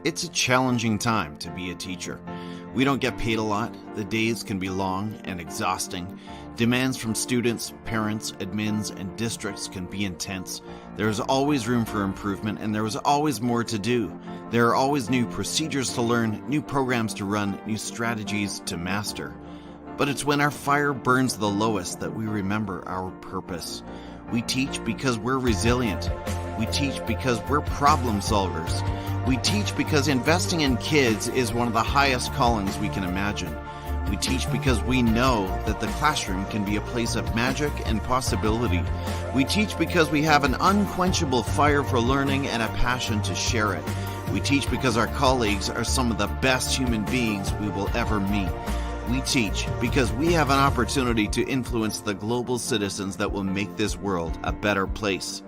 It's a challenging time to be a teacher. We don't get paid a lot, the days can be long and exhausting, demands from students, parents, admins, and districts can be intense. There's always room for improvement and there is always more to do. There are always new procedures to learn, new programs to run, new strategies to master. But it's when our fire burns the lowest that we remember our purpose. We teach because we're resilient. We teach because we're problem solvers. We teach because investing in kids is one of the highest callings we can imagine. We teach because we know that the classroom can be a place of magic and possibility. We teach because we have an unquenchable fire for learning and a passion to share it. We teach because our colleagues are some of the best human beings we will ever meet. We teach because we have an opportunity to influence the global citizens that will make this world a better place.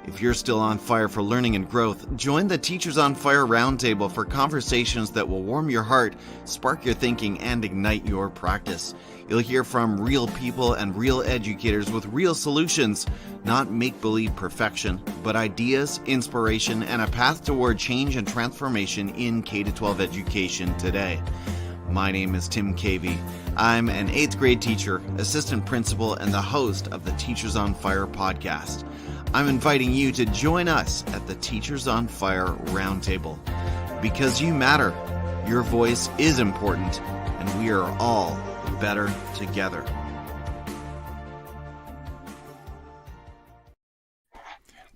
If you're still on fire for learning and growth, join the Teachers on Fire Roundtable for conversations that will warm your heart, spark your thinking, and ignite your practice. You'll hear from real people and real educators with real solutions, not make-believe perfection, but ideas, inspiration, and a path toward change and transformation in K-12 education today. My name is Tim Cavey. I'm an 8th grade teacher, assistant principal, and the host of the Teachers on Fire podcast. I'm inviting you to join us at the Teachers on Fire Roundtable. Because you matter, your voice is important, and we are all better together.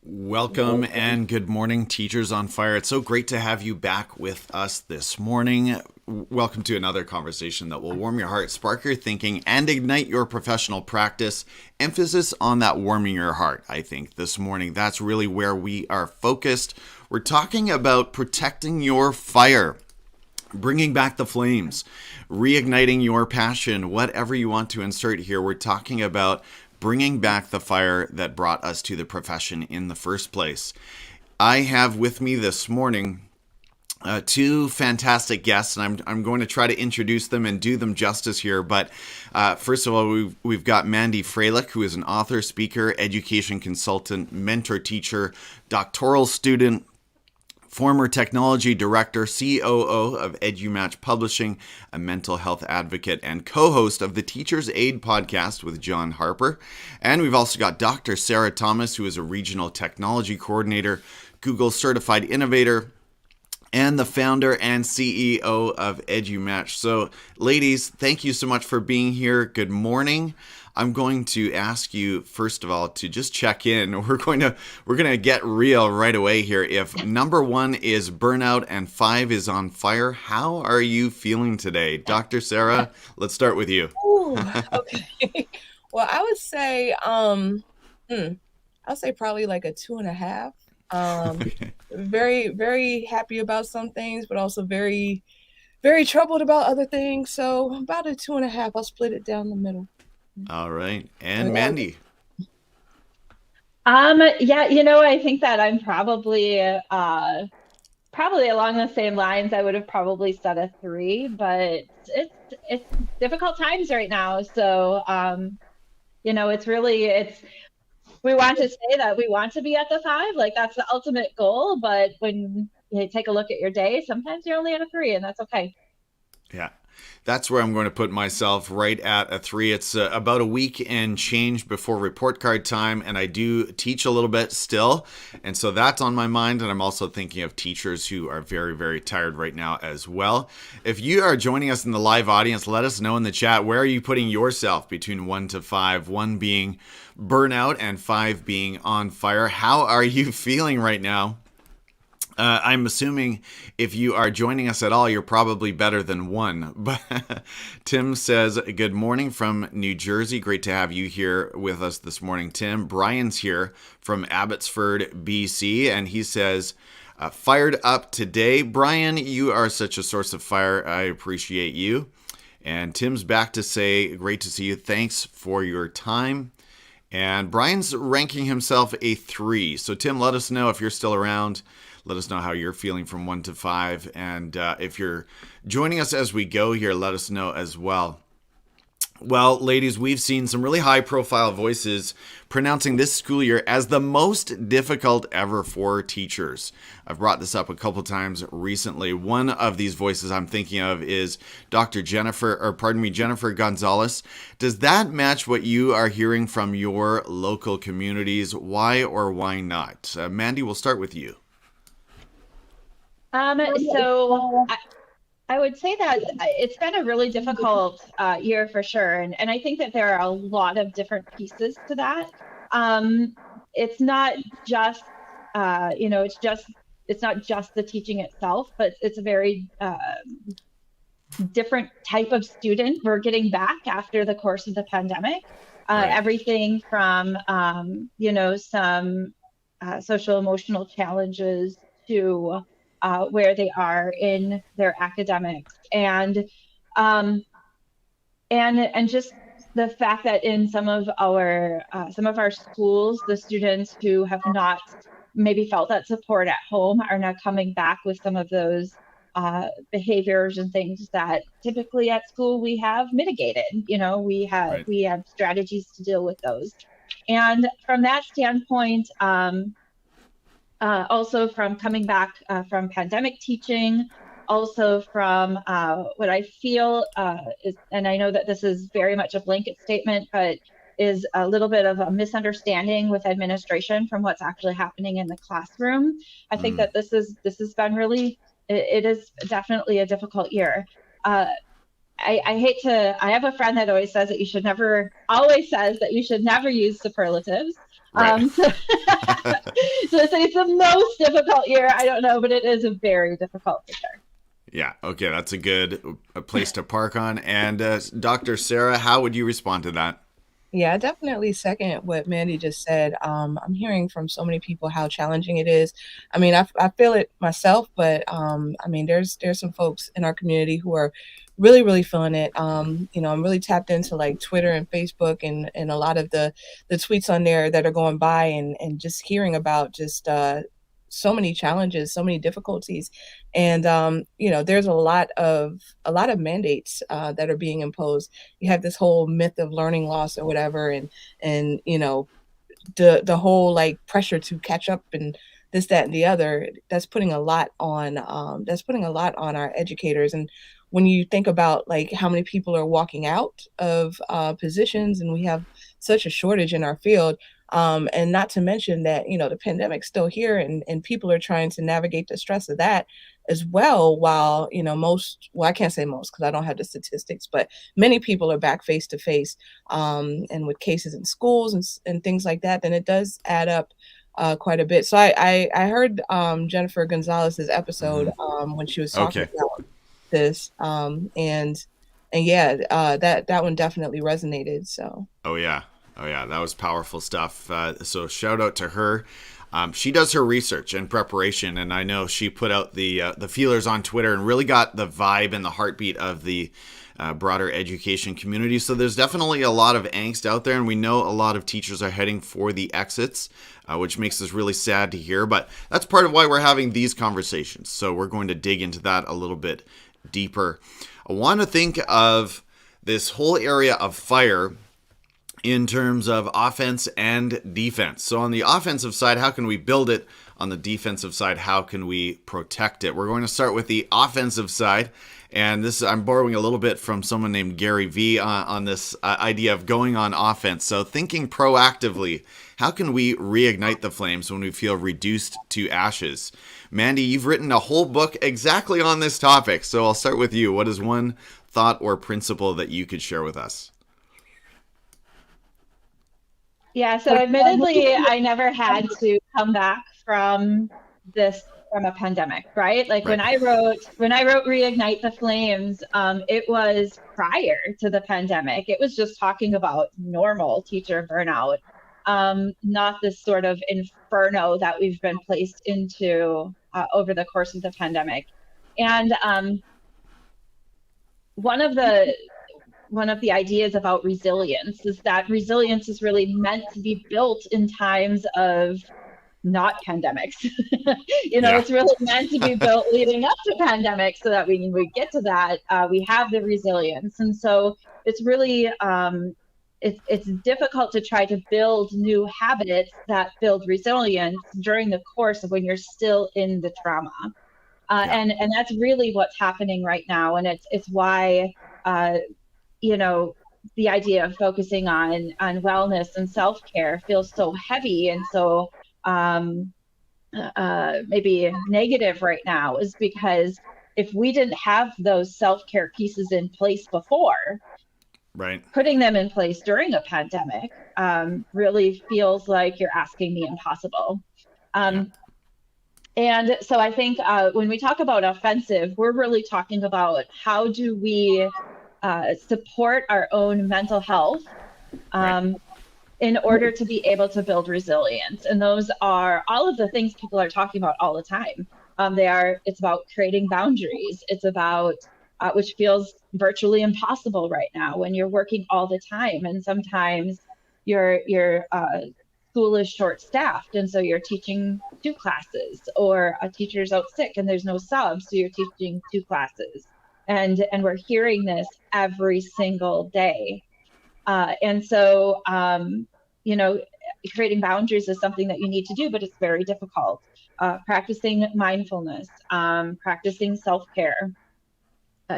Welcome and good morning, Teachers on Fire. It's so great to have you back with us this morning. Welcome to another conversation that will warm your heart, spark your thinking, and ignite your professional practice. Emphasis on that warming your heart, I think, this morning. That's really where we are focused. We're talking about protecting your fire, bringing back the flames, reigniting your passion, whatever you want to insert here. We're talking about bringing back the fire that brought us to the profession in the first place. I have with me this morning two fantastic guests, and I'm going to try to introduce them and do them justice here. But first of all, we've got Mandy Froehlich, who is an author, speaker, education consultant, mentor teacher, doctoral student, former technology director, COO of EduMatch Publishing, a mental health advocate, and co-host of the Teacher's Aid podcast with John Harper. And we've also got Dr. Sarah Thomas, who is a regional technology coordinator, Google certified innovator, and the founder and CEO of EduMatch. So, ladies, thank you so much for being here. Good morning. I'm going to ask you, first of all, to just check in. We're going to get real right away here. If number 1 is burnout and 5 is on fire, how are you feeling today? Dr. Sarah, let's start with you. Ooh, okay. Well, I would say, I'll say probably like a 2.5. Very, very happy about some things, but also very, very troubled about other things. So about a 2.5. I'll split it down the middle. All right. And Mandy. Yeah, I think that I'm probably along the same lines. I would have probably said a 3, but it's difficult times right now. So, we want to say that we want to be at the 5, like that's the ultimate goal. But when you take a look at your day, sometimes you're only at a 3, and that's okay. Yeah. That's where I'm going to put myself, right at a 3. It's about a week and change before report card time, and I do teach a little bit still, and so that's on my mind. And I'm also thinking of teachers who are very, very tired right now as well. If you are joining us in the live audience, let us know in the chat, where are you putting yourself between 1 to 5, 1 being burnout and 5 being on fire? How are you feeling right now? I'm assuming if you are joining us at all, you're probably better than 1. But Tim says, good morning from New Jersey. Great to have you here with us this morning, Tim. Brian's here from Abbotsford, BC, and he says, fired up today. Brian, you are such a source of fire. I appreciate you. And Tim's back to say, great to see you. Thanks for your time. And Brian's ranking himself a 3. So Tim, let us know if you're still around. Let us know how you're feeling from 1 to 5. And if you're joining us as we go here, let us know as well. Well, ladies, we've seen some really high-profile voices pronouncing this school year as the most difficult ever for teachers. I've brought this up a couple times recently. One of these voices I'm thinking of is Jennifer Gonzalez. Does that match what you are hearing from your local communities? Why or why not? Mandy, we'll start with you. So I would say that it's been a really difficult year for sure. And I think that there are a lot of different pieces to that. It's not just, it's not just the teaching itself, but it's a very different type of student we're getting back after the course of the pandemic. Right. Everything from, some social emotional challenges to where they are in their academics, and just the fact that in some of our schools, the students who have not maybe felt that support at home are now coming back with some of those behaviors and things that typically at school we have mitigated. We have strategies to deal with those, and from that standpoint. Also from coming back from pandemic teaching, also from what I feel is, and I know that this is very much a blanket statement, but is a little bit of a misunderstanding with administration from what's actually happening in the classroom. I think that this has been really, it is definitely a difficult year. I have a friend that always says that you should never use superlatives. Right. So it's the most difficult year. I don't know, but it is a very difficult for sure. Yeah. Okay. That's a good place to park on. And Dr. Sarah, how would you respond to that? Yeah, I definitely second what Mandy just said. I'm hearing from so many people how challenging it is. I mean, I feel it myself, but I mean, there's some folks in our community who are really, really feeling it. I'm really tapped into like Twitter and Facebook and a lot of the tweets on there that are going by and just hearing about just so many challenges, so many difficulties. And there's a lot of mandates that are being imposed. You have this whole myth of learning loss or whatever, and the whole like pressure to catch up and this, that, and the other. That's putting a lot on our educators. And when you think about like how many people are walking out of positions, and we have such a shortage in our field, and not to mention that the pandemic's still here, and people are trying to navigate the stress of that as well, while I can't say most because I don't have the statistics, but many people are back face to face, and with cases in schools and things like that, then it does add up quite a bit. So I heard Jennifer Gonzalez's episode when she was talking about this, and yeah, that one definitely resonated. So Oh yeah, that was powerful stuff. So shout out to her. She does her research and preparation, and I know she put out the feelers on Twitter and really got the vibe and the heartbeat of the broader education community. So there's definitely a lot of angst out there, and we know a lot of teachers are heading for the exits, which makes us really sad to hear. But that's part of why we're having these conversations. So we're going to dig into that a little bit deeper. I want to think of this whole area of fire in terms of offense and defense. So on the offensive side, how can we build it? On the defensive side, how can we protect it? We're going to start with the offensive side. And this, I'm borrowing a little bit from someone named Gary Vee on this idea of going on offense. So thinking proactively, how can we reignite the flames when we feel reduced to ashes? Mandy, you've written a whole book exactly on this topic. So I'll start with you. What is one thought or principle that you could share with us? Yeah, so admittedly, I never had to come back from a pandemic, right? Like when I wrote Reignite the Flames, it was prior to the pandemic. It was just talking about normal teacher burnout, not this sort of inferno that we've been placed into over the course of the pandemic. And one of the ideas about resilience is that resilience is really meant to be built in times of not pandemics. Yeah. It's really meant to be built leading up to pandemics so that when we get to that, we have the resilience. And so it's really, it's difficult to try to build new habits that build resilience during the course of when you're still in the trauma. And that's really what's happening right now. And it's why, the idea of focusing on wellness and self-care feels so heavy and so maybe negative right now, is because if we didn't have those self-care pieces in place before, right, putting them in place during a pandemic really feels like you're asking the impossible. And so I think when we talk about offensive, we're really talking about how do we support our own mental health in order to be able to build resilience. And those are all of the things people are talking about all the time. It's about creating boundaries. It's about, which feels virtually impossible right now when you're working all the time. And sometimes your school is short-staffed, and so you're teaching 2 classes, or a teacher's out sick and there's no subs, so you're teaching 2 classes. And we're hearing this every single day. And so, creating boundaries is something that you need to do, but it's very difficult. Practicing mindfulness, practicing self-care,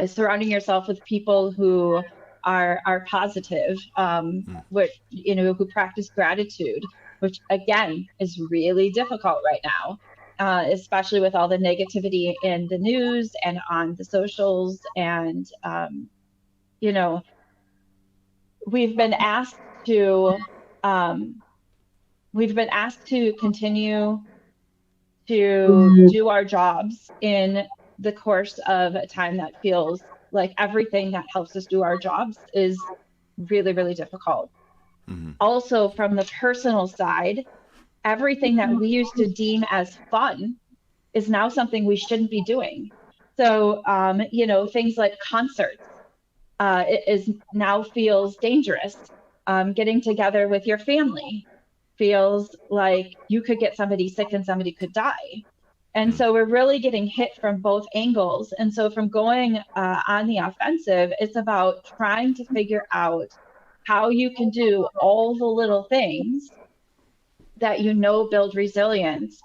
surrounding yourself with people who are positive, who practice gratitude, which again is really difficult right now. Especially with all the negativity in the news and on the socials. And, we've been asked to continue to do our jobs in the course of a time that feels like everything that helps us do our jobs is really, really difficult. Also, from the personal side, everything that we used to deem as fun is now something we shouldn't be doing. So, things like concerts, it now feels dangerous. Getting together with your family feels like you could get somebody sick and somebody could die. And so we're really getting hit from both angles. And so from going on the offensive, it's about trying to figure out how you can do all the little things that build resilience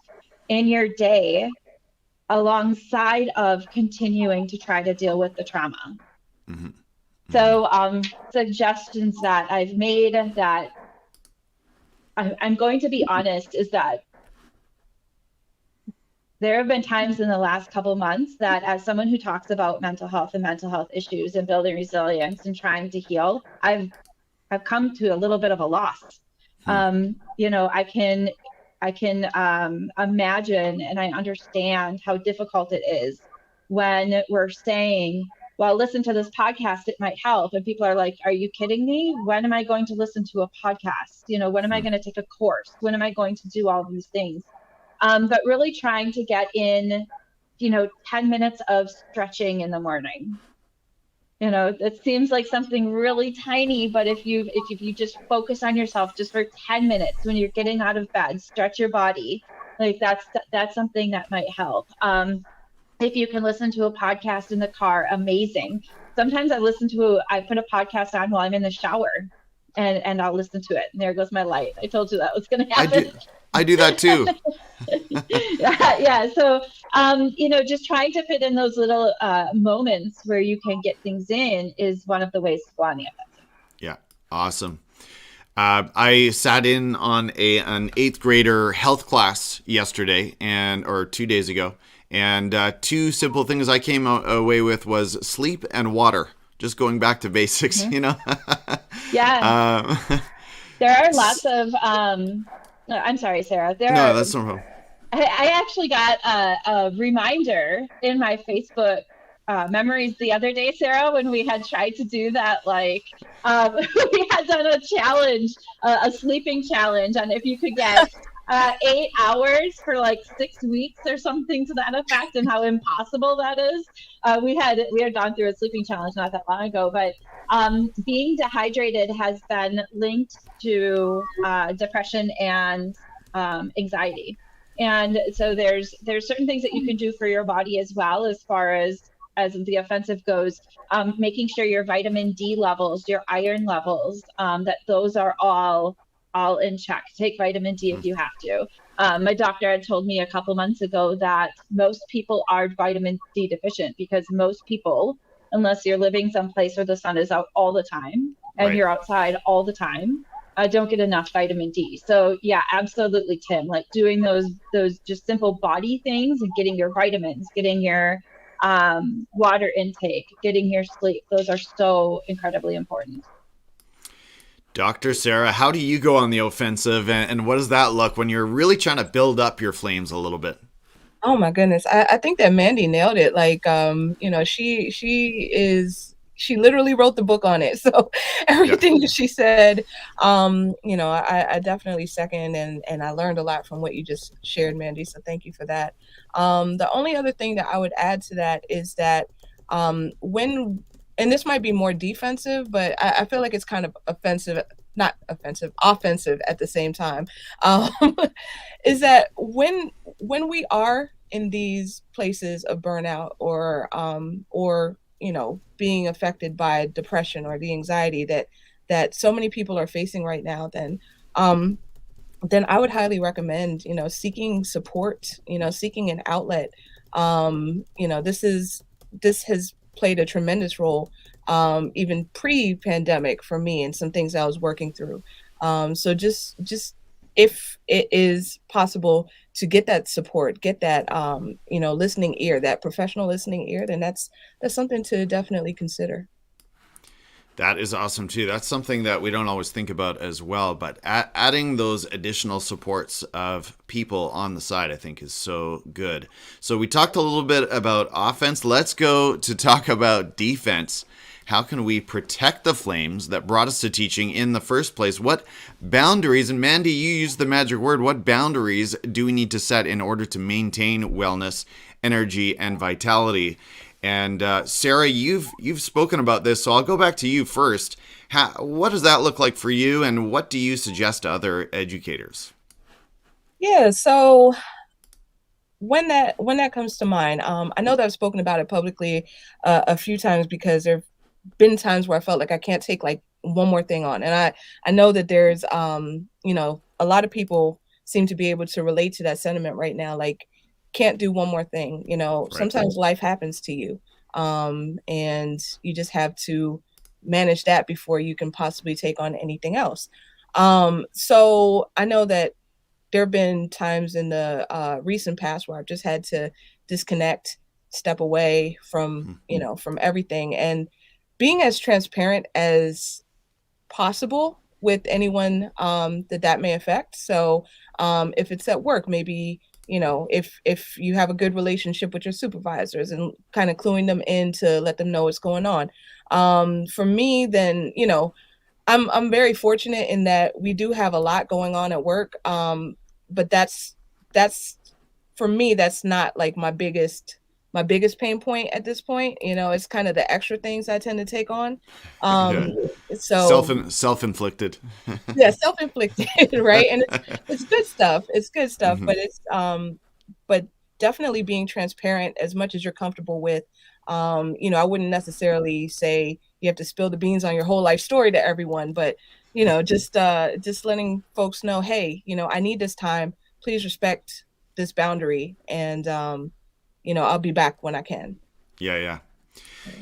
in your day, alongside of continuing to try to deal with the trauma. So suggestions that I've made that I'm going to be honest is that there have been times in the last couple months that, as someone who talks about mental health and mental health issues and building resilience and trying to heal, I've come to a little bit of a loss. I can imagine and I understand how difficult it is when we're saying, well, listen to this podcast, it might help. And people are like, are you kidding me? When am I going to listen to a podcast? When am I going to take a course? When am I going to do all these things? But really trying to get in, 10 minutes of stretching in the morning. It seems like something really tiny, but if you just focus on yourself just for 10 minutes when you're getting out of bed, stretch your body, like that's something that might help. If you can listen to a podcast in the car, amazing. Sometimes I put a podcast on while I'm in the shower and I'll listen to it. And there goes my light. I told you that was going to happen. I do that too. Yeah. So, just trying to fit in those little moments where you can get things in is one of the ways to go on the offensive. Yeah. Awesome. I sat in on an 8th grader health class yesterday or 2 days ago. And 2 simple things I came away with was sleep and water. Just going back to basics, Yeah. There are lots of, I'm sorry, Sarah. That's no problem. I actually got a reminder in my Facebook memories the other day, Sarah, when we had tried to do that, we had done a challenge, a sleeping challenge, and if you could get 8 hours for 6 weeks or something to that effect, and how impossible that is. We had gone through a sleeping challenge not that long ago, but being dehydrated has been linked to depression and anxiety. And so there's certain things that you can do for your body as well, as far as the offensive goes. Making sure your vitamin D levels, your iron levels, that those are all in check. Take vitamin D if you have to. My doctor had told me a couple months ago that most people are vitamin D deficient, because most people, unless you're living someplace where the sun is out all the time and Right. you're outside all the time, don't get enough vitamin D. So yeah, absolutely, Tim. Like doing those just simple body things and getting your vitamins, getting your water intake, getting your sleep. Those are so incredibly important. Dr. Sarah, how do you go on the offensive, and what does that look when you're really trying to build up your flames a little bit? Oh my goodness. I think that Mandy nailed it. Like, she literally wrote the book on it. So everything that she said, I definitely second, and I learned a lot from what you just shared, Mandy. So thank you for that. The only other thing that I would add to that is that and this might be more defensive, but I feel like it's kind of offensive at the same time. Um, is that when we are in these places of burnout, or being affected by depression or the anxiety that so many people are facing right now, then I would highly recommend seeking support, seeking an outlet. This has played a tremendous role, even pre-pandemic, for me, and some things I was working through. So just if it is possible to get that support, get that listening ear, that professional listening ear, then that's something to definitely consider. That is awesome too. That's something that we don't always think about as well, but adding those additional supports of people on the side, I think, is so good. So we talked a little bit about offense. Let's go to talk about defense. How can we protect the flames that brought us to teaching in the first place? What boundaries, and Mandy, you used the magic word, what boundaries do we need to set in order to maintain wellness, energy, and vitality? And Sarah, you've spoken about this, so I'll go back to you first. What does that look like for you, and what do you suggest to other educators? Yeah, so when that comes to mind, I know that I've spoken about it publicly a few times, because there've been times where I felt like I can't take like one more thing on, and I know that there's a lot of people seem to be able to relate to that sentiment right now, like, can't do one more thing. Right. Sometimes life happens to you, and you just have to manage that before you can possibly take on anything else. So I know that there have been times in the recent past where I've just had to disconnect, step away from from everything, and being as transparent as possible with anyone that may affect. So if it's at work, maybe if you have a good relationship with your supervisors, and kind of cluing them in to let them know what's going on. For me, then I'm very fortunate in that we do have a lot going on at work, but that's for me, that's not like my biggest pain point at this point. It's kind of the extra things I tend to take on. Yeah. So Self-inflicted. yeah, self-inflicted, right? And it's good stuff. It's good stuff, Mhm. but but definitely being transparent as much as you're comfortable with. I wouldn't necessarily say you have to spill the beans on your whole life story to everyone, but just letting folks know, hey, I need this time. Please respect this boundary, and I'll be back when I can. Yeah.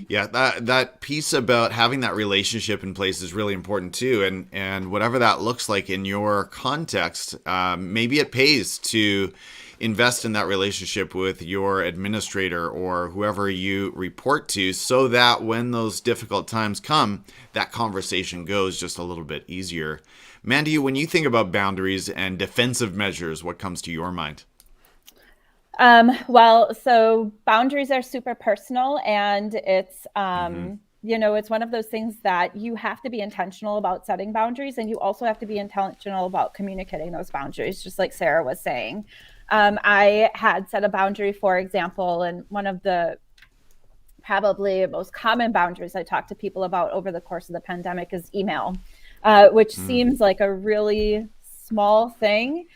Yeah, that piece about having that relationship in place is really important too, and whatever that looks like in your context, maybe it pays to invest in that relationship with your administrator or whoever you report to, so that when those difficult times come, that conversation goes just a little bit easier. Mandy, when you think about boundaries and defensive measures, what comes to your mind? Well, so boundaries are super personal, and it's, it's one of those things that you have to be intentional about setting boundaries, and you also have to be intentional about communicating those boundaries, just like Sarah was saying. I had set a boundary, for example, and one of the probably most common boundaries I talk to people about over the course of the pandemic is email, which seems like a really small thing.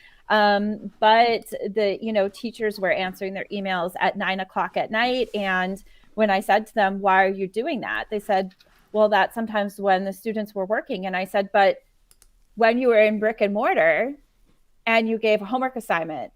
But teachers were answering their emails at 9:00 at night. And when I said to them, why are you doing that? They said, well, that's sometimes when the students were working. And I said, but when you were in brick and mortar and you gave a homework assignment,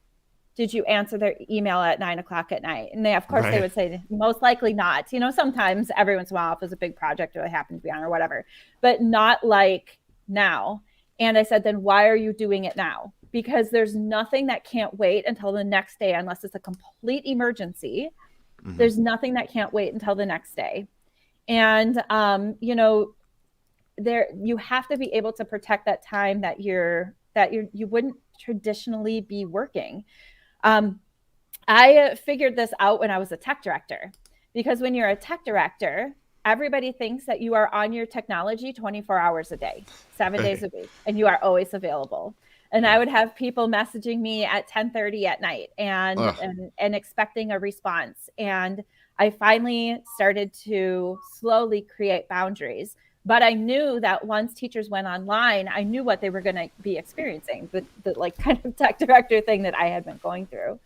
did you answer their email at 9:00 at night? And of course, they would say, most likely not. Sometimes every once in a while, if it's a big project or they happen to be on or whatever, but not like now. And I said, then why are you doing it now? Because there's nothing that can't wait until the next day, unless it's a complete emergency. Mm-hmm. There's nothing that can't wait until the next day. And, you have to be able to protect that time that you wouldn't traditionally be working. I figured this out when I was a tech director, because when you're a tech director, everybody thinks that you are on your technology 24 hours a day, 7 days a week, and you are always available. And I would have people messaging me at 10:30 at night and expecting a response. And I finally started to slowly create boundaries. But I knew that once teachers went online, I knew what they were going to be experiencing, the like kind of tech director thing that I had been going through.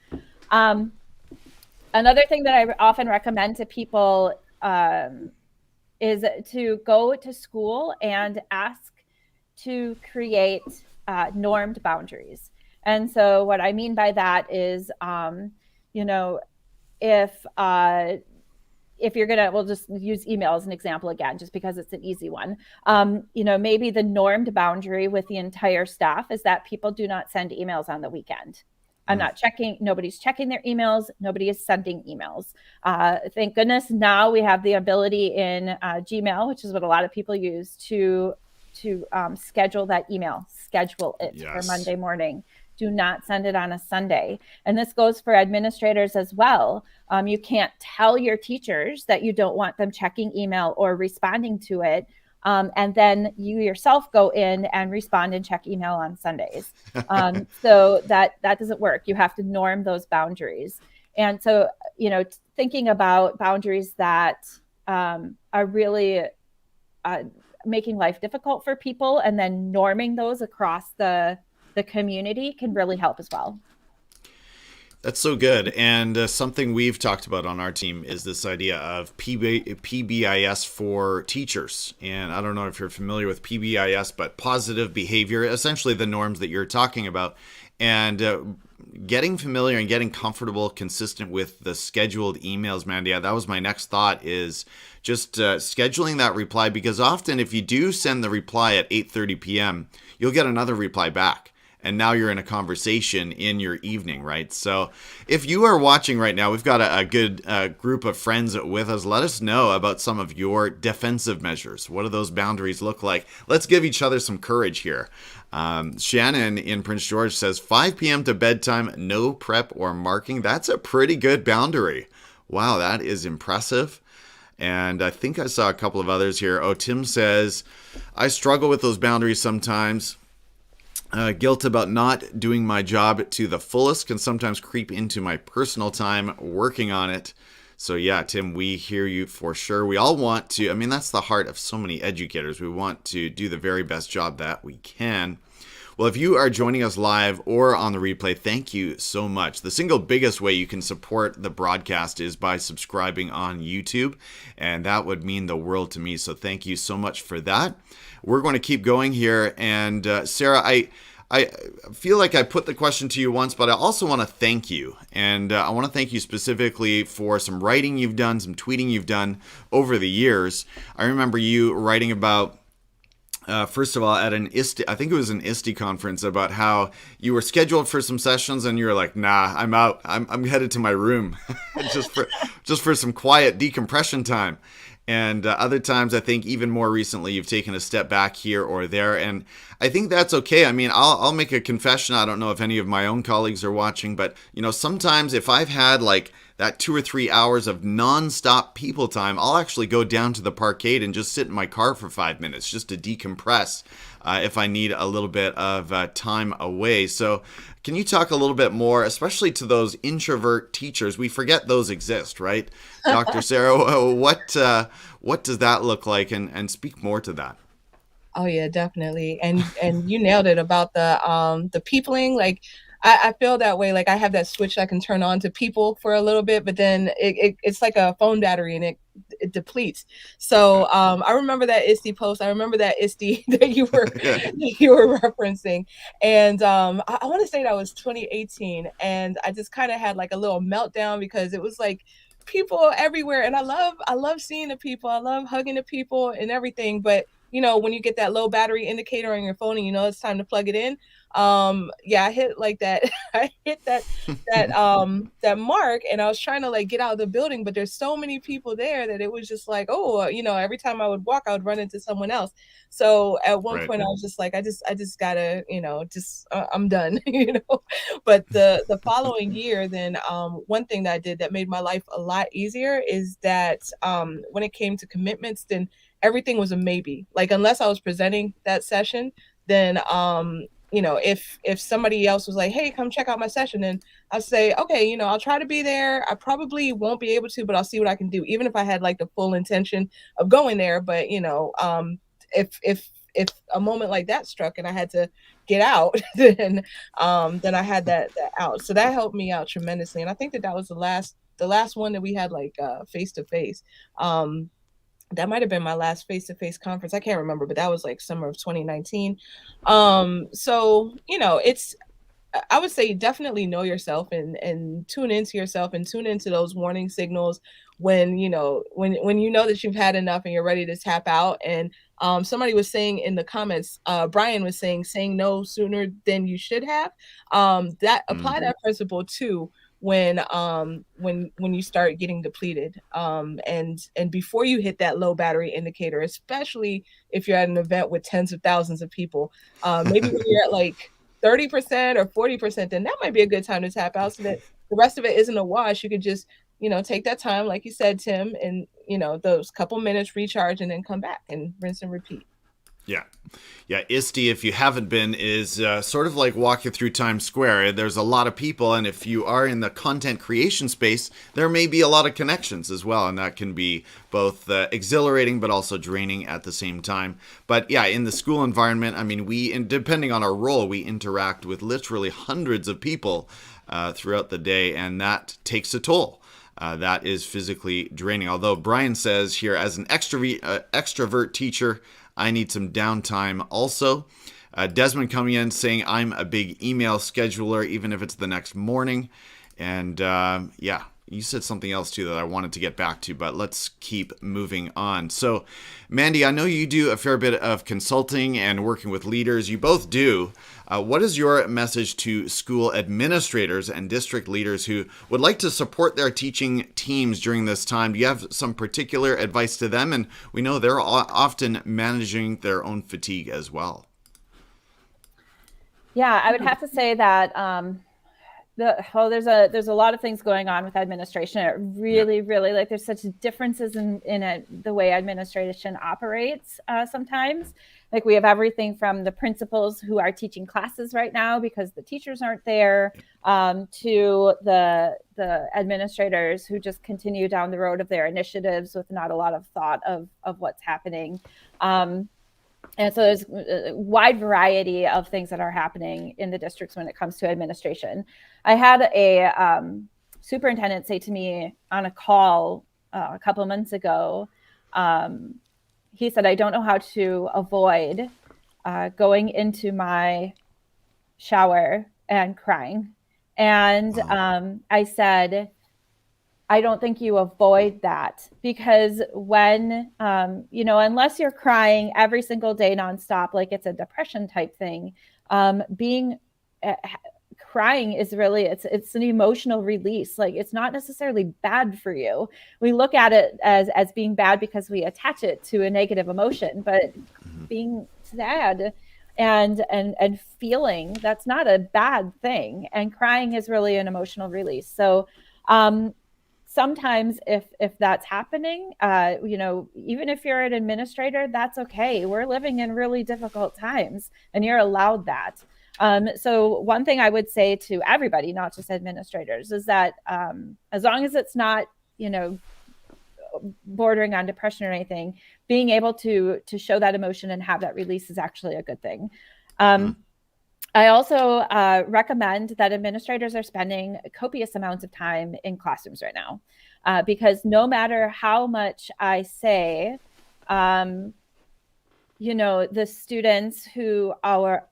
Another thing that I often recommend to people is to go to school and ask to create normed boundaries. And so what I mean by that is, if you're we'll just use email as an example again, just because it's an easy one. Maybe the normed boundary with the entire staff is that people do not send emails on the weekend. Nobody's checking their emails. Nobody is sending emails. Thank goodness now we have the ability in Gmail, which is what a lot of people use, to schedule that email, schedule it for Monday morning. Do not send it on a Sunday. And this goes for administrators as well. You can't tell your teachers that you don't want them checking email or responding to it. And then you yourself go in and respond and check email on Sundays. So that doesn't work. You have to norm those boundaries. And so, thinking about boundaries that are really making life difficult for people, and then norming those across the community can really help as well. That's so good. And something we've talked about on our team is this idea of PBIS for teachers. And I don't know if you're familiar with PBIS, but positive behavior, essentially the norms that you're talking about. And getting familiar and getting comfortable, consistent with the scheduled emails, Mandy, that was my next thought, is just scheduling that reply. Because often if you do send the reply at 8:30 p.m., you'll get another reply back. And now you're in a conversation in your evening, right? So if you are watching right now, we've got a good group of friends with us. Let us know about some of your defensive measures. What do those boundaries look like? Let's give each other some courage here. Shannon in Prince George says 5 p.m. to bedtime, no prep or marking. That's a pretty good boundary. Wow, that is impressive. And I think I saw a couple of others here. Oh, Tim says, I struggle with those boundaries sometimes. Guilt about not doing my job to the fullest can sometimes creep into my personal time working on it. So yeah, Tim, we hear you for sure. We all want to, that's the heart of so many educators. We want to do the very best job that we can. Well, if you are joining us live or on the replay, thank you so much. The single biggest way you can support the broadcast is by subscribing on YouTube, and that would mean the world to me. So thank you so much for that. We're going to keep going here. And Sarah, I feel like I put the question to you once, but I also want to thank you. And I want to thank you specifically for some writing you've done, some tweeting you've done over the years. I remember you writing about, first of all, at an I think it was an ISTE conference, about how you were scheduled for some sessions and you were like, nah, I'm out. I'm headed to my room just for some quiet decompression time. And other times, I think even more recently, you've taken a step back here or there. And I think that's okay. I'll make a confession. I don't know if any of my own colleagues are watching, but, sometimes if I've had like that 2 or 3 hours of nonstop people time, I'll actually go down to the parkade and just sit in my car for 5 minutes just to decompress if I need a little bit of time away. So can you talk a little bit more, especially to those introvert teachers? We forget those exist, right? Dr. Sarah, what does that look like? And speak more to that. Oh yeah, definitely. And you nailed it about the peopling. Like, I feel that way. Like I have that switch I can turn on to people for a little bit, but then it's like a phone battery and it depletes. So I remember that ISTE post. I remember that ISTE that you were referencing. And I want to say that was 2018. And I just kind of had like a little meltdown because it was like people everywhere. And I love seeing the people. I love hugging the people and everything. But when you get that low battery indicator on your phone and it's time to plug it in, I hit like that. I hit that mark, and I was trying to like get out of the building, but there's so many people there that it was just like, every time I would walk, I would run into someone else. So at one point I was just like, I just gotta, I'm done, But the following year, then one thing that I did that made my life a lot easier is that when it came to commitments, then everything was a maybe. Like unless I was presenting that session, then if somebody else was like, hey, come check out my session, then I'll say, okay, I'll try to be there. I probably won't be able to, but I'll see what I can do, even if I had like the full intention of going there. But if a moment like that struck and I had to get out, then I had that out. So that helped me out tremendously. And I think that was the last one that we had like face to face. That might have been my last face-to-face conference. I can't remember, but that was like summer of 2019. So, I would say definitely know yourself and tune into yourself and tune into those warning signals when you know that you've had enough and you're ready to tap out. And somebody was saying in the comments, Brian was saying no sooner than you should have. That apply that principle too when you start getting depleted, and before you hit that low battery indicator, especially if you're at an event with tens of thousands of people, maybe when you're at like 30% or 40%, then that might be a good time to tap out so that the rest of it isn't a wash. You could just take that time, like you said, Tim, and those couple minutes, recharge, and then come back and rinse and repeat. Yeah, ISTE, if you haven't been, is sort of like walking through Times Square. There's a lot of people, and if you are in the content creation space, there may be a lot of connections as well, and that can be both exhilarating but also draining at the same time. But yeah, in the school environment, I mean, depending on our role, we interact with literally hundreds of people throughout the day, and that takes a toll. That is physically draining. Although Brian says here, as an extrovert teacher, I need some downtime also. Desmond coming in saying, I'm a big email scheduler, even if it's the next morning. And you said something else too that I wanted to get back to, but let's keep moving on. So, Mandy, I know you do a fair bit of consulting and working with leaders. You both do. What is your message to school administrators and district leaders who would like to support their teaching teams during this time? Do you have some particular advice to them? And we know they're often managing their own fatigue as well. Yeah, I would have to say that there's a lot of things going on with administration. It really, really, like there's such differences in the way administration operates sometimes. Like we have everything from the principals who are teaching classes right now because the teachers aren't there, to the administrators who just continue down the road of their initiatives with not a lot of thought of what's happening. And so there's a wide variety of things that are happening in the districts when it comes to administration. I had a superintendent say to me on a call a couple of months ago, he said, I don't know how to avoid going into my shower and crying. And I said, I don't think you avoid that, because when, unless you're crying every single day nonstop, like it's a depression type thing, crying is really, it's an emotional release. Like it's not necessarily bad for you. We look at it as being bad because we attach it to a negative emotion, but being sad and feeling, that's not a bad thing. And crying is really an emotional release. So, sometimes if that's happening, even if you're an administrator, that's okay. We're living in really difficult times and you're allowed that. So one thing I would say to everybody, not just administrators, is that as long as it's not, bordering on depression or anything, being able to show that emotion and have that release is actually a good thing. I also recommend that administrators are spending copious amounts of time in classrooms right now, because no matter how much I say, the students who are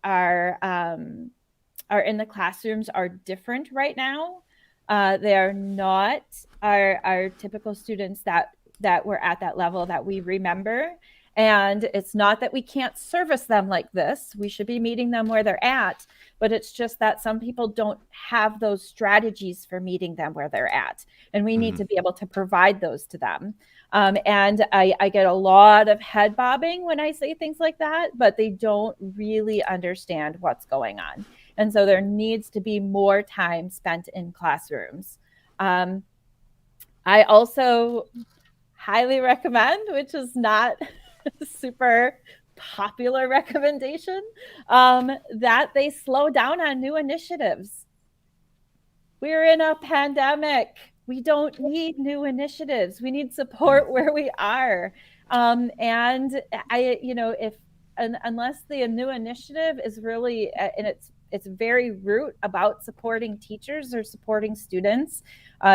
in the classrooms are different right now. They are not our typical students that were at that level that we remember. And it's not that we can't service them like this. We should be meeting them where they're at, but it's just that some people don't have those strategies for meeting them where they're at. And we need to be able to provide those to them. And I get a lot of head bobbing when I say things like that, but they don't really understand what's going on. And so there needs to be more time spent in classrooms. I also highly recommend, which is not a super popular recommendation, that they slow down on new initiatives. We're in a pandemic. We don't need new initiatives. We need support where we are. And unless the new initiative is really in its very root about supporting teachers or supporting students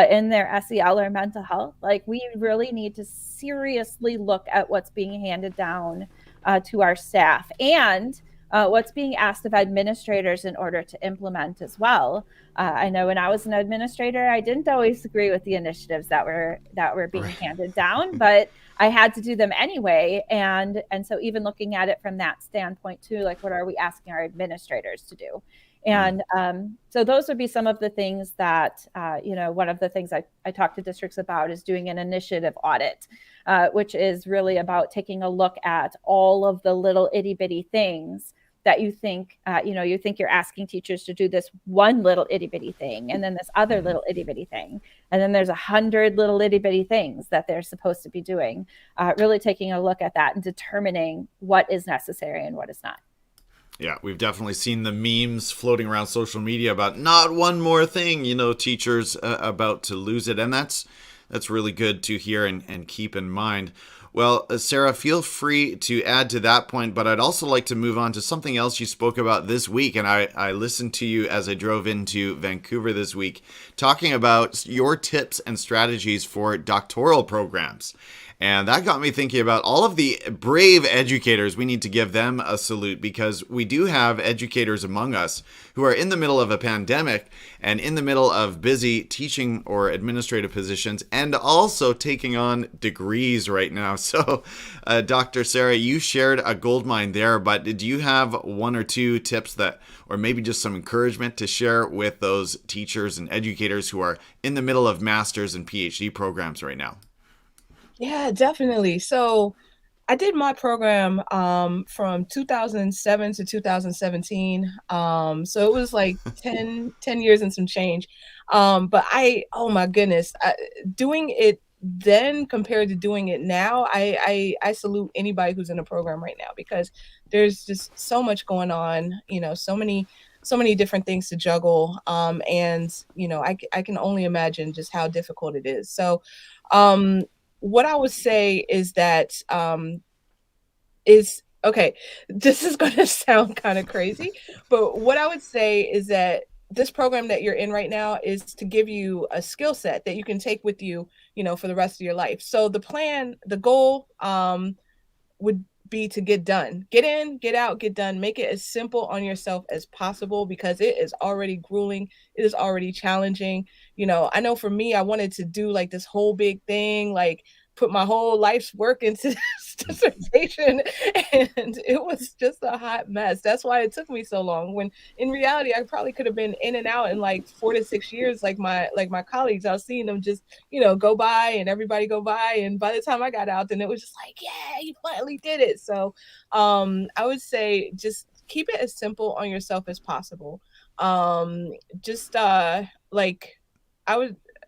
in their SEL or mental health, like, we really need to seriously look at what's being handed down to our staff and what's being asked of administrators in order to implement as well. I know when I was an administrator, I didn't always agree with the initiatives that were being handed down, but I had to do them anyway. And so even looking at it from that standpoint too, like, what are we asking our administrators to do? And so those would be some of the things that, one of the things I talk to districts about is doing an initiative audit, which is really about taking a look at all of the little itty bitty things that you think you're asking teachers to do this one little itty bitty thing, and then this other little itty bitty thing. And then there's 100 little itty bitty things that they're supposed to be doing, really taking a look at that and determining what is necessary and what is not. Yeah, we've definitely seen the memes floating around social media about not one more thing, teachers about to lose it. And that's really good to hear and keep in mind. Well, Sarah, feel free to add to that point, but I'd also like to move on to something else you spoke about this week. And I listened to you as I drove into Vancouver this week, talking about your tips and strategies for doctoral programs. And that got me thinking about all of the brave educators. We need to give them a salute, because we do have educators among us who are in the middle of a pandemic and in the middle of busy teaching or administrative positions and also taking on degrees right now. So, Dr. Sarah, you shared a goldmine there, but do you have one or two tips or maybe just some encouragement to share with those teachers and educators who are in the middle of master's and PhD programs right now? Yeah, definitely. So I did my program from 2007 to 2017. So it was like 10 years and some change. But oh my goodness, doing it then compared to doing it now, I salute anybody who's in a program right now, because there's just so much going on, so many different things to juggle. And I can only imagine just how difficult it is. So what I would say is that okay, this is going to sound kind of crazy, but what I would say is that this program that you're in right now is to give you a skill set that you can take with you, for the rest of your life. So the goal would be to get done, get in, get out, get done, make it as simple on yourself as possible, because it is already grueling. It is already challenging. I know for me, I wanted to do like this whole big thing, like put my whole life's work into this dissertation, and it was just a hot mess. That's why it took me so long, when in reality I probably could have been in and out in like 4 to 6 years, like my colleagues. I was seeing them just go by, and everybody go by, and by the time I got out, then it was just like, yeah, you finally did it. So I would say just keep it as simple on yourself as possible.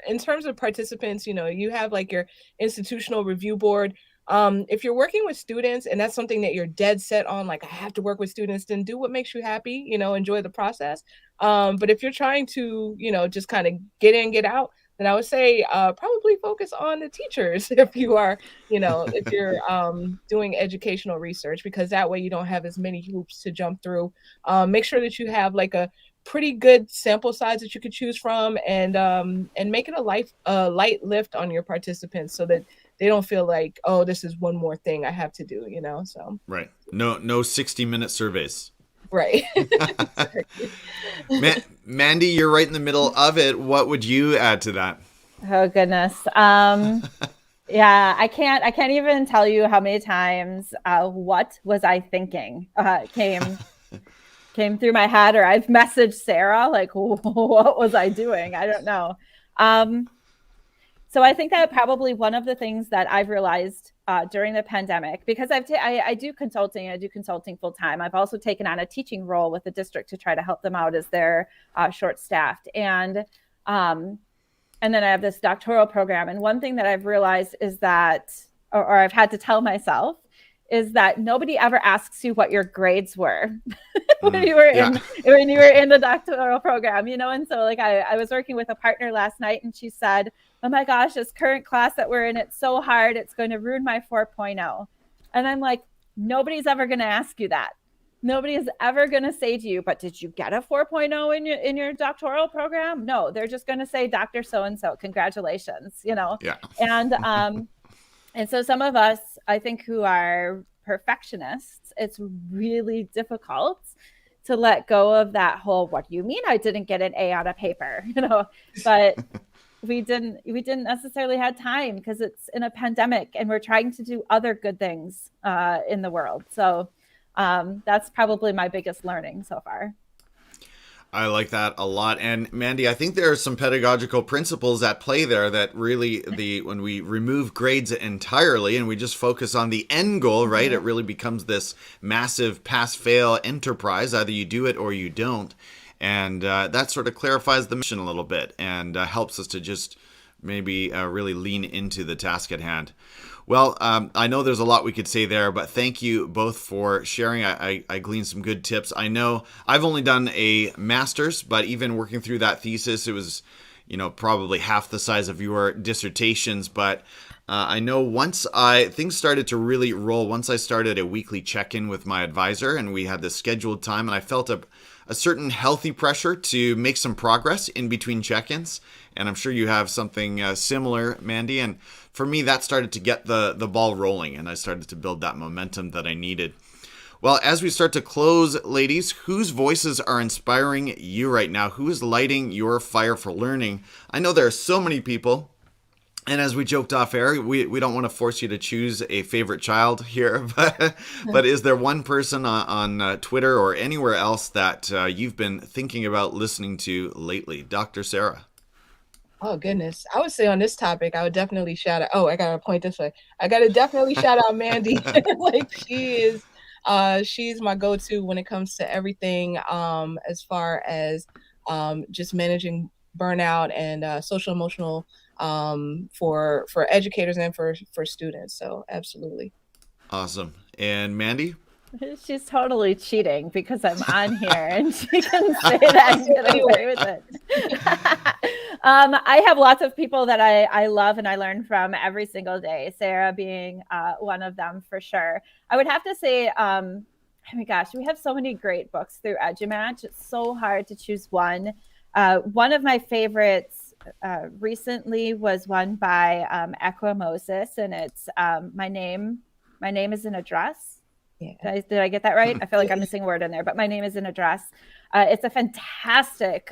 In terms of participants, you have like your institutional review board. If you're working with students and that's something that you're dead set on, like, I have to work with students, then do what makes you happy, enjoy the process. But if you're trying to, just kind of get in, get out, then I would say probably focus on the teachers if you are, if you're doing educational research, because that way you don't have as many hoops to jump through. Make sure that you have like a pretty good sample size that you could choose from, and make it a light lift on your participants so that they don't feel like, oh, this is one more thing I have to do, so. Right. No 60-minute surveys. Right. Mandy, you're right in the middle of it. What would you add to that? Oh goodness. Yeah, I can't even tell you how many times what was I thinking came through my head, or I've messaged Sarah like, what was I doing? I don't know. So I think that probably one of the things that I've realized during the pandemic, because I do consulting full time. I've also taken on a teaching role with the district to try to help them out as they're short staffed. And then I have this doctoral program. And one thing that I've realized is that, or I've had to tell myself, is that nobody ever asks you what your grades were when you were in the doctoral program, And so like I was working with a partner last night, and she said, oh my gosh, this current class that we're in, it's so hard, it's going to ruin my 4.0. And I'm like, nobody's ever going to ask you that. Nobody is ever going to say to you, but did you get a 4.0 in your doctoral program? No, they're just going to say, Dr. So-and-so, congratulations, Yeah. And so some of us, I think, who are perfectionists, it's really difficult to let go of that whole, what do you mean I didn't get an A on a paper, but we didn't necessarily have time because it's in a pandemic and we're trying to do other good things in the world. So that's probably my biggest learning so far. I like that a lot. And Mandy, I think there are some pedagogical principles at play there that really when we remove grades entirely and we just focus on the end goal, right? It really becomes this massive pass-fail enterprise. Either you do it or you don't. And that sort of clarifies the mission a little bit and helps us to just maybe really lean into the task at hand. Well, I know there's a lot we could say there, but thank you both for sharing. I gleaned some good tips. I know I've only done a master's, but even working through that thesis, it was, probably half the size of your dissertations. But I know once things started to really roll, once I started a weekly check-in with my advisor and we had this scheduled time, and I felt a certain healthy pressure to make some progress in between check-ins. And I'm sure you have something similar, Mandy. And for me, that started to get the ball rolling, and I started to build that momentum that I needed. Well, as we start to close, ladies, whose voices are inspiring you right now? Who is lighting your fire for learning? I know there are so many people. And as we joked off air, we don't want to force you to choose a favorite child here, but is there one person on Twitter or anywhere else that you've been thinking about listening to lately? Dr. Sarah. Oh, goodness. I would say on this topic, I would definitely shout out. Oh, I got to point this way. I got to definitely shout out Mandy. Like she's my go-to when it comes to everything as far as just managing burnout and social emotional for educators and for students. So absolutely. Awesome. And Mandy? She's totally cheating because I'm on here and she can say that and get away with it. I have lots of people that I love and I learn from every single day, Sarah being one of them for sure. I would have to say, oh my gosh, we have so many great books through EduMatch. It's so hard to choose one. One of my favorites recently was one by Ekwa Moses, and it's My Name is an Address. Yeah. Did I get that right? I feel like I'm missing a word in there, but My Name is an Address. It's a fantastic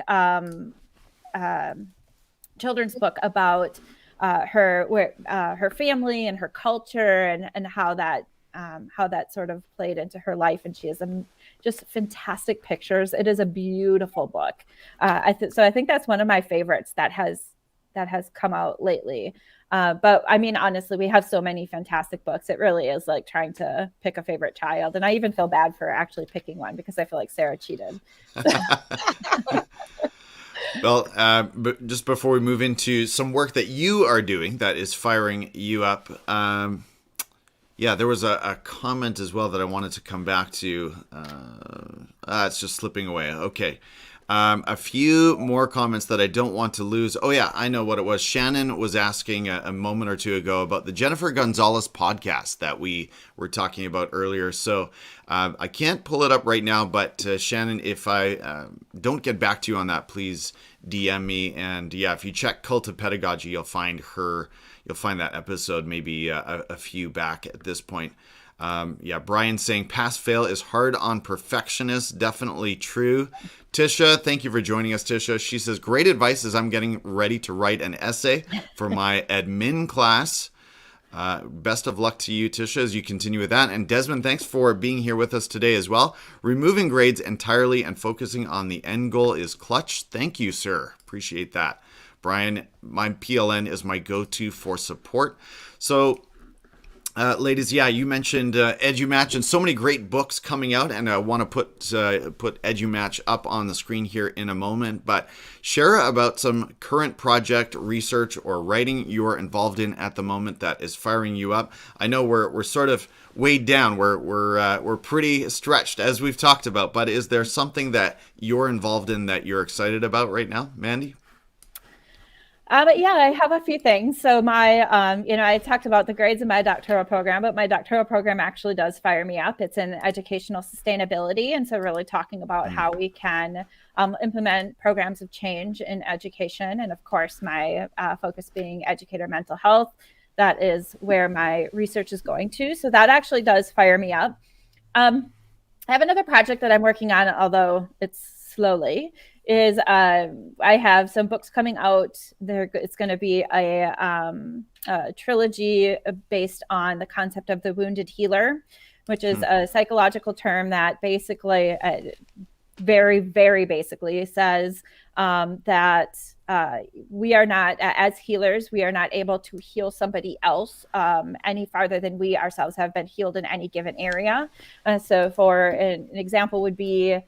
children's book about her family and her culture and how that sort of played into her life. And she has just fantastic pictures. It is a beautiful book. So I think that's one of my favorites that has come out lately. But I mean, honestly, we have so many fantastic books. It really is like trying to pick a favorite child. And I even feel bad for actually picking one because I feel like Sarah cheated. Well, but just before we move into some work that you are doing that is firing you up, there was a comment as well that I wanted to come back to. It's just slipping away. Okay. A few more comments that I don't want to lose. Oh yeah, I know what it was. Shannon was asking a moment or two ago about the Jennifer Gonzalez podcast that we were talking about earlier. So I can't pull it up right now, but Shannon, if I don't get back to you on that, please DM me. And yeah, if you check Cult of Pedagogy, you'll find that episode maybe a few back at this point. Yeah, Brian saying pass fail is hard on perfectionists. Definitely true. Tisha, thank you for joining us, Tisha. She says, great advice as I'm getting ready to write an essay for my admin class. Best of luck to you, Tisha, as you continue with that. And Desmond, thanks for being here with us today as well. Removing grades entirely and focusing on the end goal is clutch. Thank you, sir. Appreciate that. Brian, my PLN is my go-to for support. So, ladies, yeah, you mentioned EduMatch and so many great books coming out, and I want to put EduMatch up on the screen here in a moment. But share about some current project, research, or writing you are involved in at the moment that is firing you up. I know we're sort of weighed down. We're pretty stretched, as we've talked about. But is there something that you're involved in that you're excited about right now, Mandy? But yeah, I have a few things. So my, I talked about the grades in my doctoral program, but my doctoral program actually does fire me up. It's in educational sustainability. And so really talking about how we can implement programs of change in education. And of course, my focus being educator mental health. That is where my research is going to. So that actually does fire me up. I have another project that I'm working on, although it's slowly, is I have some books coming out. It's going to be a trilogy based on the concept of the wounded healer, which is a psychological term that basically, very, very basically says that we are not, as healers, we are not able to heal somebody else any farther than we ourselves have been healed in any given area. So for an example would be,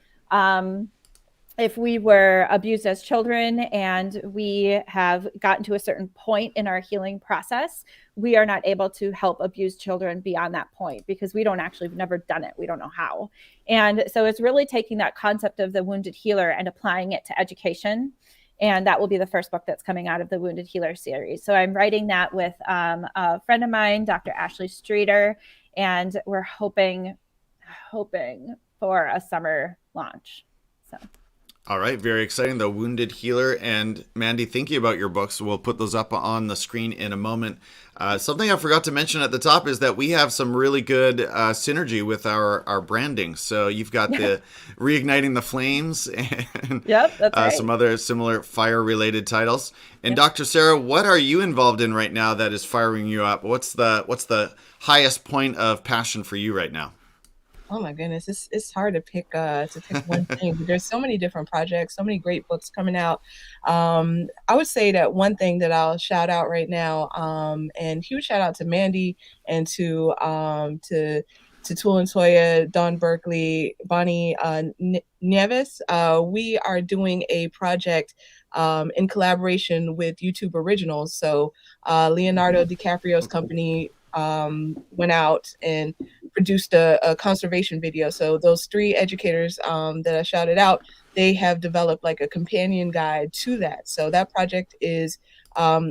if we were abused as children and we have gotten to a certain point in our healing process, we are not able to help abused children beyond that point because we've never done it. We don't know how. And so it's really taking that concept of the wounded healer and applying it to education. And that will be the first book that's coming out of the Wounded Healer series. So I'm writing that with a friend of mine, Dr. Ashley Streeter, and we're hoping for a summer launch. So. All right, very exciting. The Wounded Healer. And Mandy, thinking about your books, we'll put those up on the screen in a moment. Something I forgot to mention at the top is that we have some really good synergy with our branding. So you've got the Reigniting the Flames and that's right. Some other similar fire-related titles. And Dr. Sarah, what are you involved in right now that is firing you up? What's the highest point of passion for you right now? Oh my goodness, it's hard to pick one thing. There's so many different projects, so many great books coming out. I would say that one thing that I'll shout out right now, and huge shout out to Mandy and to Tul and Toya, Dawn Berkeley, Bonnie Nieves. We are doing a project in collaboration with YouTube Originals. So Leonardo DiCaprio's company went out and produced a conservation video. So those three educators that I shouted out, they have developed like a companion guide to that. So that project is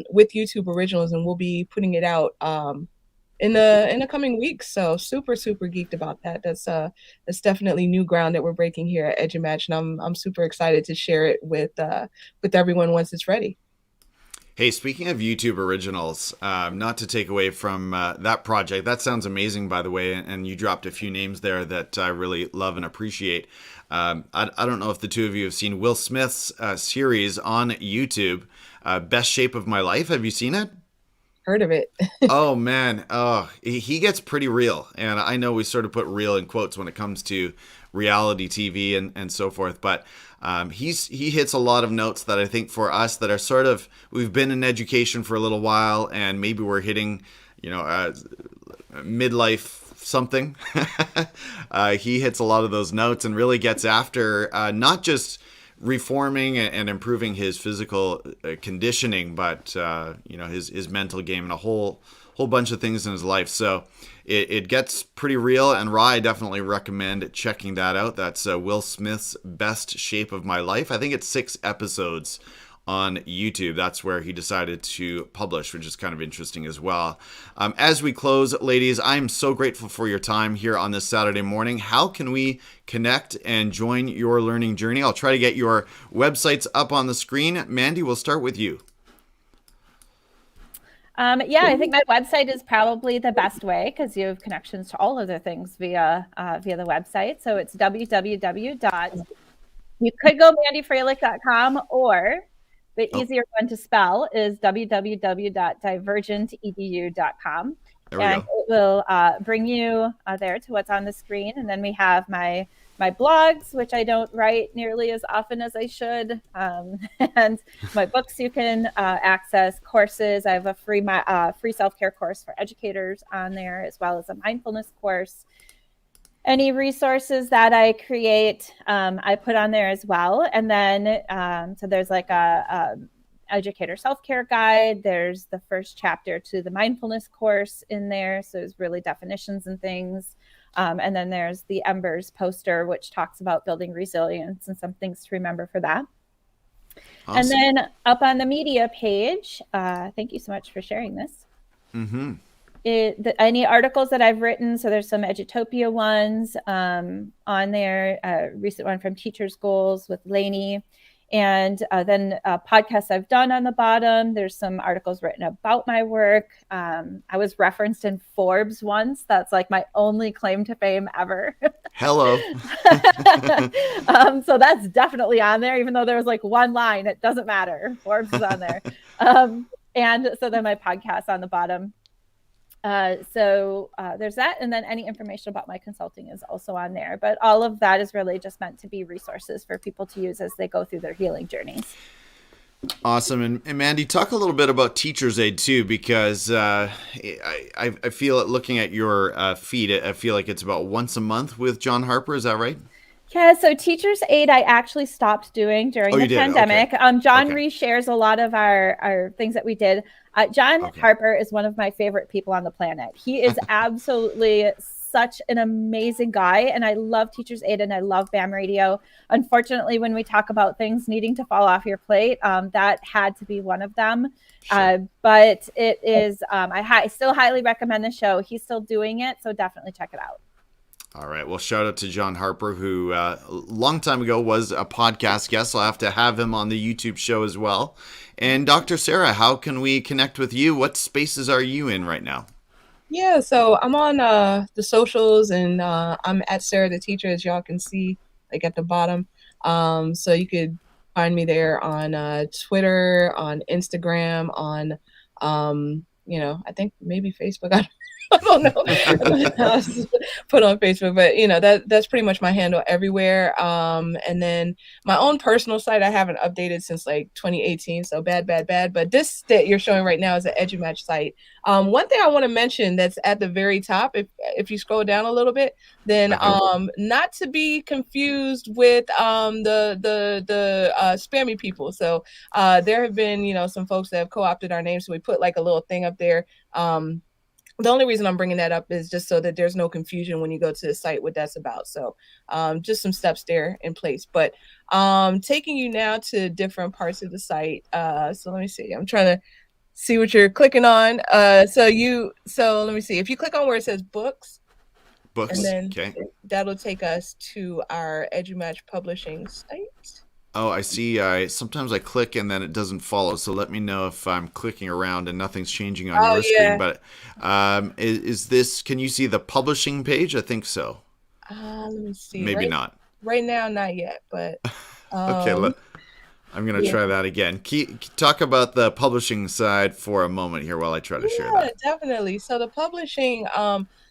with YouTube Originals, and we'll be putting it out in the coming weeks. So super geeked about that. That's definitely new ground that we're breaking here at EduMatch, and I'm super excited to share it with everyone once it's ready. Hey, speaking of YouTube Originals, not to take away from that project, that sounds amazing, by the way, and you dropped a few names there that I really love and appreciate. I don't know if the two of you have seen Will Smith's series on YouTube, Best Shape of My Life. Have you seen it? Heard of it. Oh, man. Oh, he gets pretty real. And I know we sort of put real in quotes when it comes to reality TV and so forth, but he hits a lot of notes that I think for us that are sort of, we've been in education for a little while and maybe we're hitting, midlife something. He hits a lot of those notes and really gets after not just reforming and improving his physical conditioning, but his mental game and a whole bunch of things in his life. So it gets pretty real and raw. I definitely recommend checking that out. That's Will Smith's Best Shape of My Life. I think it's 6 episodes on YouTube. That's where he decided to publish, which is kind of interesting as well. As we close, ladies, I'm so grateful for your time here on this Saturday morning. How can we connect and join your learning journey? I'll try to get your websites up on the screen. Mandy, we'll start with you. I think my website is probably the best way because you have connections to all other things via the website. So it's you could go mandyfroehlich.com, or the easier one to spell is www.divergentedu.com. And it will bring you there to what's on the screen. And then we have my blogs, which I don't write nearly as often as I should. And my books you can access, courses. I have a free self-care course for educators on there, as well as a mindfulness course. Any resources that I create, I put on there as well. And then, so there's like a educator self-care guide. There's the first chapter to the mindfulness course in there. So it's really definitions and things. And then there's the Embers poster, which talks about building resilience and some things to remember for that. Awesome. And then up on the media page, thank you so much for sharing this. Mm-hmm. Any articles that I've written, so there's some Edutopia ones on there, a recent one from Teachers Goals with Lainey, and then podcasts I've done on the bottom. There's some articles written about my work. I was referenced in Forbes once. That's like my only claim to fame ever. Hello. So that's definitely on there, even though there was like one line. It doesn't matter. Forbes is on there. And so then my podcast on the bottom. So there's that. And then any information about my consulting is also on there. But all of that is really just meant to be resources for people to use as they go through their healing journeys. Awesome. And Mandy, talk a little bit about Teacher's Aid too, because I feel it looking at your feed, I feel like it's about once a month with John Harper. Is that right? Yeah, so Teacher's Aid I actually stopped doing during the pandemic. Okay. John reshares a lot of our things that we did. John Harper is one of my favorite people on the planet. He is absolutely such an amazing guy, and I love Teacher's Aid and I love BAM Radio. Unfortunately, when we talk about things needing to fall off your plate, that had to be one of them. Sure. But it is, I still highly recommend the show. He's still doing it, so definitely check it out. All right. Well, shout out to John Harper, who a long time ago was a podcast guest. I'll have to have him on the YouTube show as well. And Dr. Sarah, how can we connect with you? What spaces are you in right now? Yeah, so I'm on the socials, and I'm at Sarah the Teacher, as y'all can see, like at the bottom. So you could find me there on Twitter, on Instagram, on I think maybe Facebook. I don't know. Put on Facebook, but that's pretty much my handle everywhere. And then my own personal site I haven't updated since like 2018, so bad. But this that you're showing right now is an EduMatch site. One thing I want to mention that's at the very top, if you scroll down a little bit, then not to be confused with the spammy people. So there have been some folks that have co-opted our name, so we put like a little thing up there. The only reason I'm bringing that up is just so that there's no confusion when you go to the site what that's about. So just some steps there in place. But taking you now to different parts of the site. So let me see. I'm trying to see what you're clicking on. So let me see. If you click on where it says books, and then that'll take us to our EduMatch publishing site. Oh, I see. Sometimes I click and then it doesn't follow. So let me know if I'm clicking around and nothing's changing on your screen. But is this? Can you see the publishing page? I think so. Let me see. Maybe not. Right now, not yet. But okay. I'm going to try that again. Talk about the publishing side for a moment here while I try to share that. Yeah, definitely. So the publishing,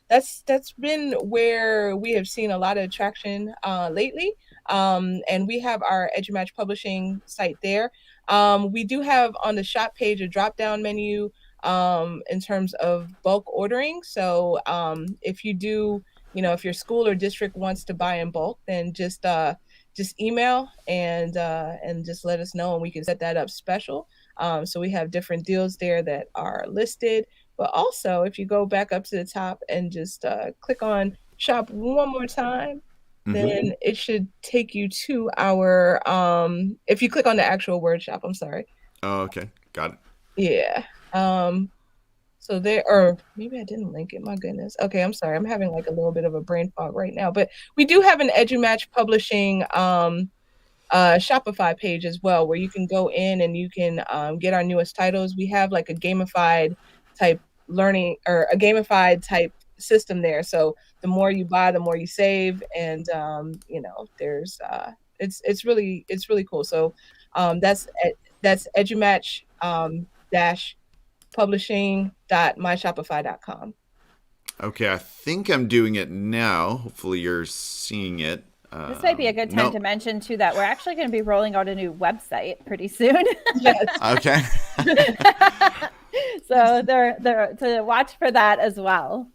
that's been where we have seen a lot of traction lately. And we have our EduMatch publishing site there. We do have on the shop page a drop-down menu in terms of bulk ordering. So if you do, if your school or district wants to buy in bulk, then just just email and just let us know, and we can set that up special. So we have different deals there that are listed. But also, if you go back up to the top and just click on shop one more time, then it should take you to our, if you click on the actual word shop, I'm sorry. Oh, okay. Got it. Yeah. So there, or maybe I didn't link it. My goodness. Okay, I'm sorry. I'm having like a little bit of a brain fog right now. But we do have an EduMatch Publishing Shopify page as well, where you can go in and you can get our newest titles. We have like a gamified type learning, or a gamified type system there. So the more you buy, the more you save, and there's it's really cool. So that's EduMatch dash publishing.myshopify.com. Okay, I think I'm doing it now. Hopefully you're seeing it. This might be a good time to mention, too, that we're actually going to be rolling out a new website pretty soon. Yes. Okay. So they're to watch for that as well.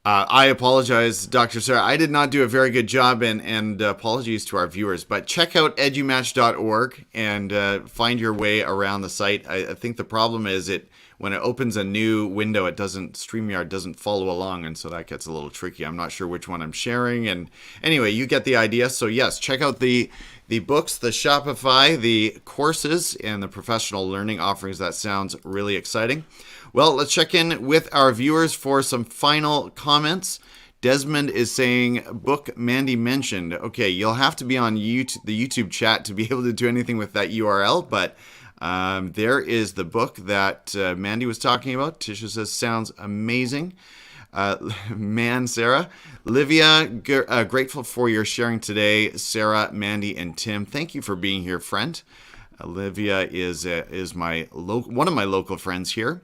I apologize, Dr. Sarah. I did not do a very good job, and apologies to our viewers. But check out edumatch.org and find your way around the site. I think the problem is when it opens a new window, StreamYard doesn't follow along, and so that gets a little tricky. I'm not sure which one I'm sharing. And anyway, you get the idea. So yes, check out the books, the Shopify, the courses, and the professional learning offerings. That sounds really exciting. Well, let's check in with our viewers for some final comments. Desmond is saying, book Mandy mentioned. Okay, you'll have to be on the YouTube chat to be able to do anything with that URL, but there is the book that Mandy was talking about. Tisha says, sounds amazing. Sarah. Livia, grateful for your sharing today. Sarah, Mandy, and Tim, thank you for being here, friend. Olivia is one of my local friends here.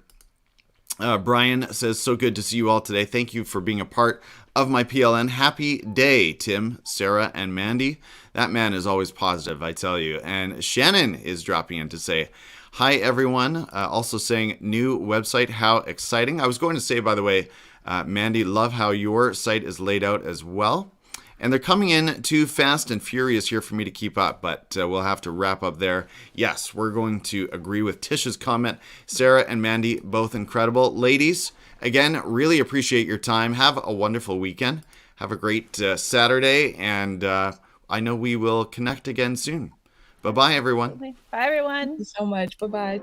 Brian says, so good to see you all today. Thank you for being a part of my PLN. Happy day, Tim, Sarah, and Mandy. That man is always positive, I tell you. And Shannon is dropping in to say, hi, everyone. Also saying, new website, how exciting. I was going to say, by the way, Mandy, love how your site is laid out as well. And they're coming in too fast and furious here for me to keep up, but we'll have to wrap up there. Yes, we're going to agree with Tisha's comment. Sarah and Mandy, both incredible. Ladies, again, really appreciate your time. Have a wonderful weekend. Have a great Saturday, and I know we will connect again soon. Bye-bye, everyone. Bye, everyone. Thank you so much. Bye-bye.